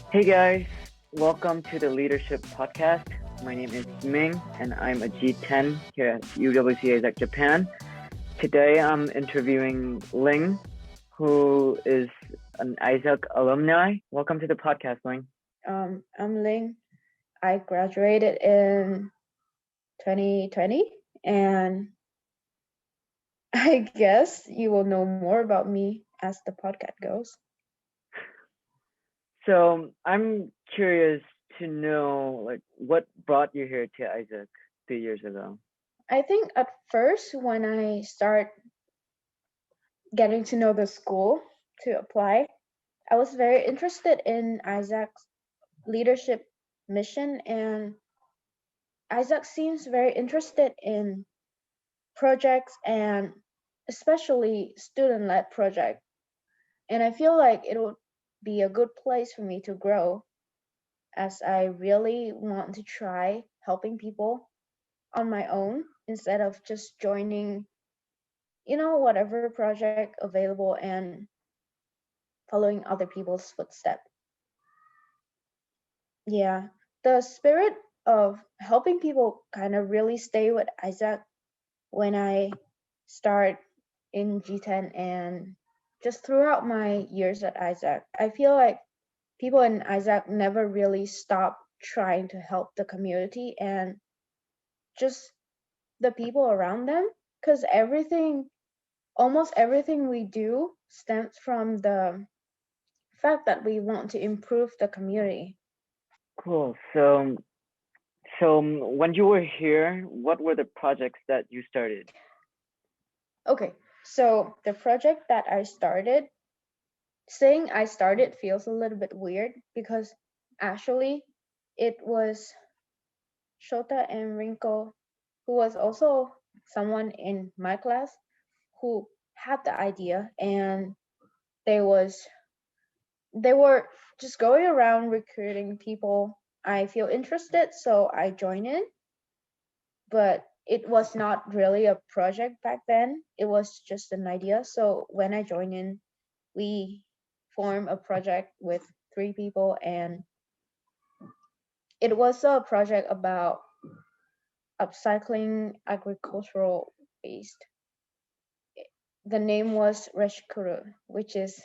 Hey guys, welcome to the Leadership Podcast. My name is Ming and I'm a G10 here at UWC ISAK Japan. Today I'm interviewing Ling, who is an ISAK alumni. Welcome to the podcast, Ling. I'm Linh. I graduated in 2020, and I guess you will know more about me as the podcast goes. So I'm curious to know what brought you here to ISAK 2 years ago. I think at first, when I start getting to know the school to apply, I was very interested in ISAC's leadership mission, and ISAC seems very interested in projects and especially student-led projects. And I feel like it would be a good place for me to grow as I really want to try helping people on my own instead of just joining, whatever project available and following other people's footsteps. Yeah, the spirit of helping people kind of really stay with Isaac when I start in G10 and just throughout my years at Isaac. I feel like people in Isaac never really stop trying to help the community and just the people around them, because almost everything we do stems from the fact that we want to improve the community. Cool. So when you were here, what were the projects that you started? Okay, so the project that I started, saying I started feels a little bit weird because actually it was Shota and Rinko, who was also someone in my class, who had the idea, and they was they were just going around recruiting people I feel interested, so I joined in. But it was not really a project back then. It was just an idea. So when I joined in, we formed a project with 3 people, and it was a project about upcycling agricultural waste. The name was Reshikuru, which is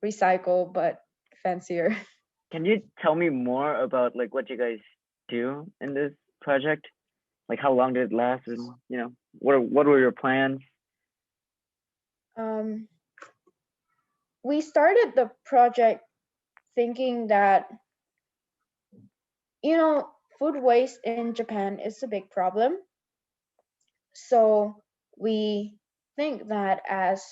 recycle but fancier. Can you tell me more about what you guys do in this project? Like how long did it last, and what were your plans? Um, we started the project thinking that, you know, food waste in Japan is a big problem. So we think that as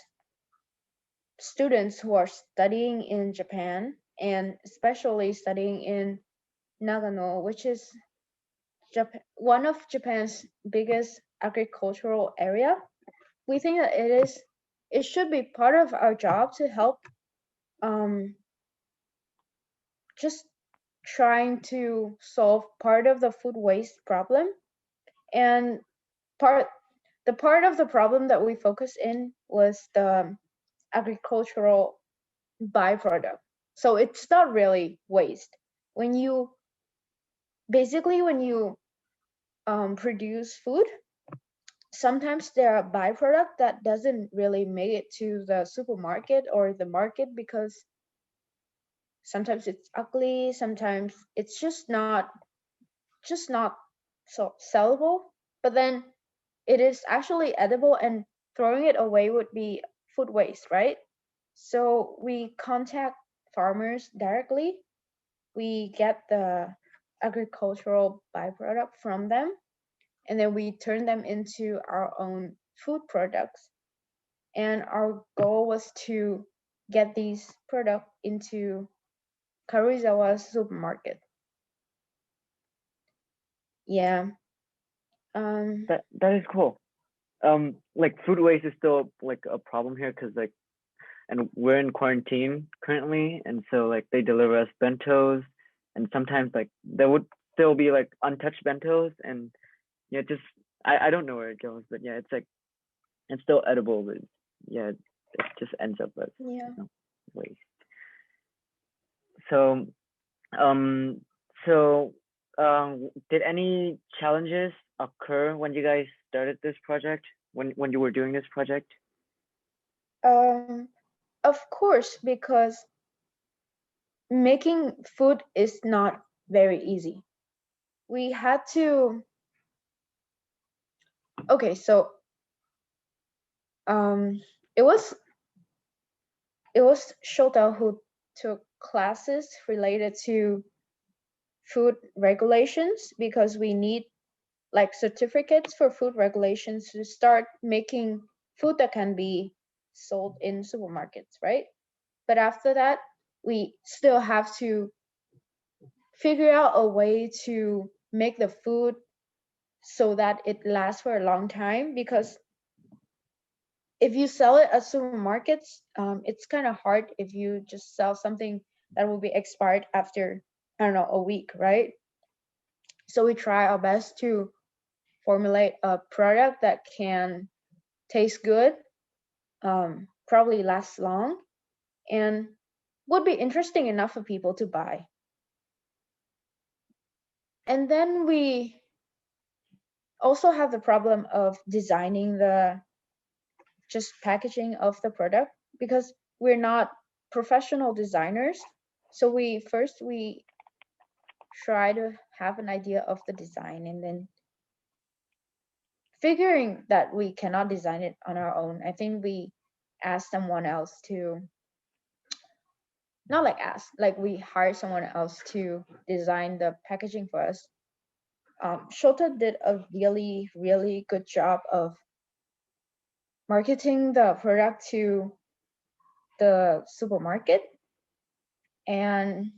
students who are studying in Japan and especially studying in Nagano, which is one of Japan's biggest agricultural area, we think that it should be part of our job to help um, just trying to solve part of the food waste problem. And part the part of the problem that we focused in was the agricultural byproduct. So it's not really waste. When you when you produce food, sometimes there are byproduct that doesn't really make it to the supermarket or the market because sometimes it's ugly, sometimes it's just not so sellable. But then it is actually edible, and throwing it away would be food waste, right? So we contact farmers directly. We get the agricultural byproduct from them, and then we turn them into our own food products. And our goal was to get these products into Karuizawa's supermarket. Yeah. Um, That is cool. Like food waste is still like a problem here because and we're in quarantine currently, and so they deliver us bentos, and sometimes there would still be untouched bentos, and just I don't know where it goes, but yeah, it's still edible, but yeah, it just ends up as yeah. waste. So Um, so, did any challenges occur when you guys started this project? When you were doing this project? Um, of course, because making food is not very easy. We had to, okay, so um, it was Shota who took classes related to food regulations because we need like certificates for food regulations to start making food that can be sold in supermarkets, right? But after that, we still have to figure out a way to make the food so that it lasts for a long time, because if you sell it at supermarkets, it's kind of hard if you just sell something that will be expired after, I don't know, a week, right? So we try our best to formulate a product that can taste good, probably last long, and would be interesting enough for people to buy. And then we also have the problem of designing the just packaging of the product, because we're not professional designers. So we try to have an idea of the design, and then figuring that we cannot design it on our own, I think we ask someone else to, not like ask, like we hire someone else to design the packaging for us. Shota did a really, really good job of marketing the product to the supermarket. And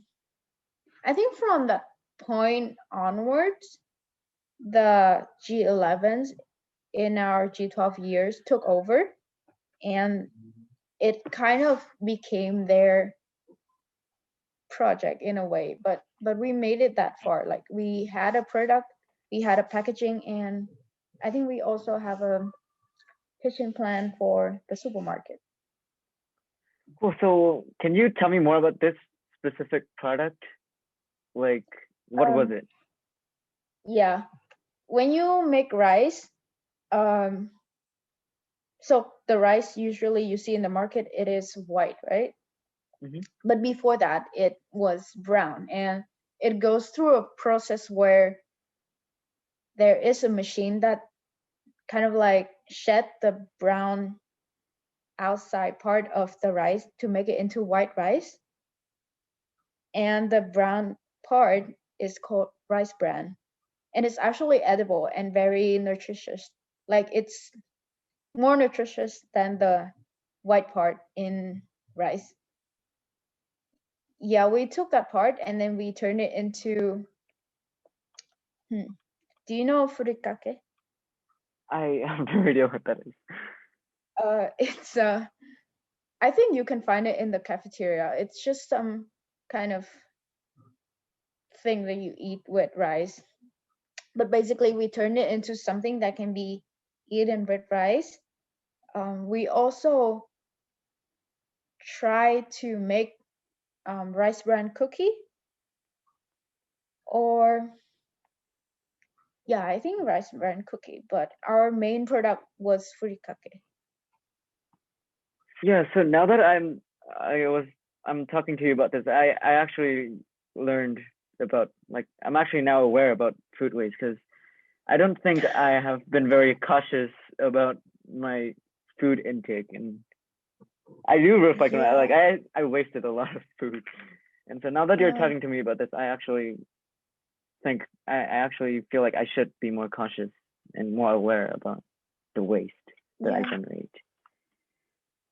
I think from that point onwards, the G11s in our G12 years took over, and it kind of became their project in a way. But we made it that far. Like we had a product, we had a packaging, and I think we also have a pitching plan for the supermarket. Cool. So, can you tell me more about this specific product? Like, what was Um, it? yeah, when you make rice, um, so the rice usually you see in the market, it is white, right? Mm-hmm. But before that, it was brown, and it goes through a process where there is a machine that kind of like shed the brown outside part of the rice to make it into white rice, and the brown part is called rice bran, and it's actually edible and very nutritious. Like it's more nutritious than the white part in rice. Yeah, we took that part and then we turned it into, do you know furikake? I have no idea what that is. It's I think you can find it in the cafeteria. It's just some kind of thing that you eat with rice. But basically, we turned it into something that can be eaten with rice. We also try to make rice bran cookie, or yeah, I think rice bran cookie. But our main product was furikake. Yeah. So now that I was, I'm talking to you about this, I actually learned about, like, I'm actually now aware about food waste because I don't think I have been very cautious about my food intake, and I do reflect on that. Like, Yeah, I wasted a lot of food, and so now that you're yeah, talking to me about this, I actually think I actually feel like I should be more cautious and more aware about the waste that I yeah, generate.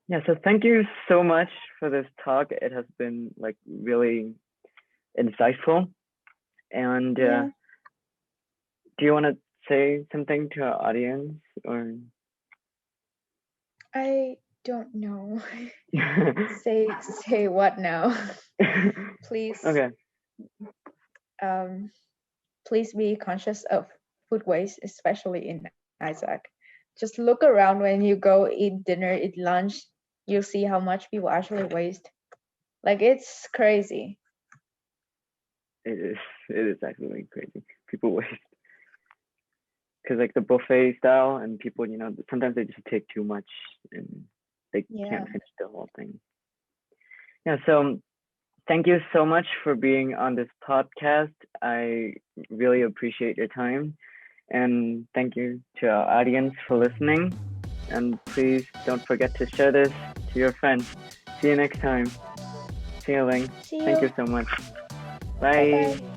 Yeah, so thank you so much for this talk. It has been like really insightful. And yeah. do you want to say something to our audience or? I don't know. Say what now? Please, Okay. um, please be conscious of food waste, especially in ISAK. Just look around when you go eat dinner, eat lunch, you'll see how much people actually waste. Like it's crazy. it is actually crazy. People waste because like the buffet style and people, sometimes they just take too much and they Yeah. can't finish the whole thing. Yeah, so thank you so much for being on this podcast. I really appreciate your time. And thank you to our audience for listening. And please don't forget to share this to your friends. See you next time. See you, Ling. See Thank you. you so much. Bye Bye. bye.